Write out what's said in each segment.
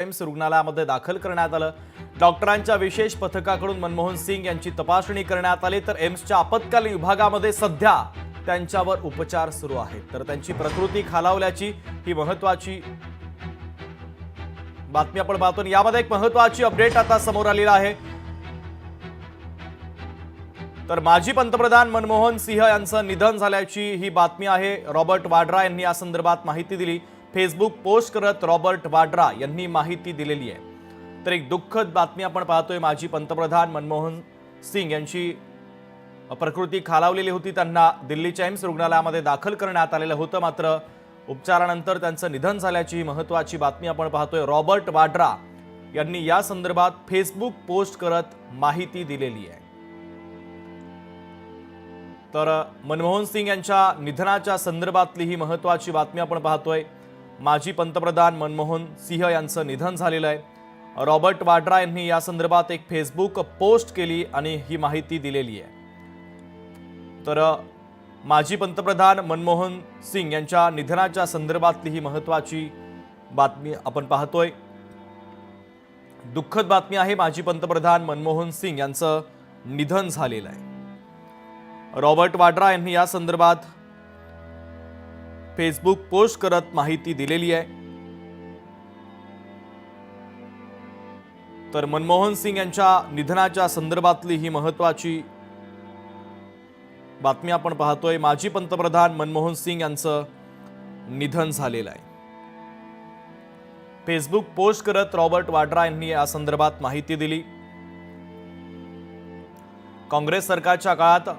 AIIMS रुग्णालयामध्ये दाखल करण्यात आलं। डॉक्टरांच्या विशेष पथकाकडून मनमोहन सिंग यांची तपासणी करण्यात आली, तर एम्सच्या आपत्कालीन विभागामध्ये सध्या त्यांच्यावर उपचार सुरू आहेत। तर त्यांची प्रकृती खालावल्याची ही महत्त्वाची बातमी आपण पाहतो। यामध्ये एक महत्त्वाची अपडेट आता समोर आलेली आहे। तर माजी पंतप्रधान मनमोहन सिंह यांचं निधन झाल्याची ही बातमी आहे। रॉबर्ट वाड्रा यांनी या संदर्भात माहिती दिली। फेसबुक पोस्ट करत रॉबर्ट वाड्रा यांनी माहिती दिलेली आहे। तर एक दुःखद बातमी आपण पाहतोय। माजी पंतप्रधान मनमोहन सिंग यांची प्रकृती खालावलेली होती। त्यांना दिल्लीच्या एम्स रुग्णालयामध्ये दाखल करण्यात आलेलं होतं, मात्र उपचारानंतर त्यांचं निधन झाल्याची ही महत्त्वाची बातमी आपण पाहतोय। रॉबर्ट वाड्रा यांनी या संदर्भात फेसबुक पोस्ट करत माहिती दिलेली आहे। तर मनमोहन सिंग यांच्या निधनाच्या संदर्भातली ही महत्त्वाची बातमी आपण पाहतोय। माजी पंतप्रधान मनमोहन सिंह यांचं निधन झालेलं आहे। रॉबर्ट वाड्रा यांनी या संदर्भात एक फेसबुक पोस्ट केली आणि ही माहिती दिलेली आहे। तर माजी पंतप्रधान मनमोहन सिंग यांच्या निधनाच्या संदर्भातली ही महत्त्वाची बातमी आपण पाहतोय। दुःखद बातमी आहे। माजी पंतप्रधान मनमोहन सिंग यांचं निधन झालेलं आहे। रॉबर्ट वाड्रा यांनी या संदर्भात फेसबुक पोस्ट करत माहिती दिलेली आहे। तर मनमोहन सिंग यांच्या निधनाच्या संदर्भातली ही महत्त्वाची बातमी आपण पाहतोय। माजी पंतप्रधान मनमोहन सिंग यांचं निधन झालेलं आहे। फेसबुक पोस्ट करत रॉबर्ट वाड्रा यांनी या संदर्भात माहिती दिली। काँग्रेस सरकारच्या काळात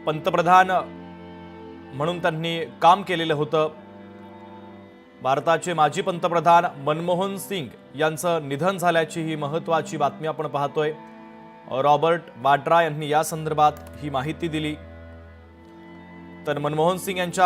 पंतप्रधान म्हणून त्यांनी काम केलेलं होतं। भारताचे माजी पंतप्रधान मनमोहन सिंग यांचं निधन झाल्याची ही महत्त्वाची बातमी आपण पाहतोय। रॉबर्ट वाड्रा यांनी या संदर्भात ही माहिती दिली। तर मनमोहन सिंग यांच्या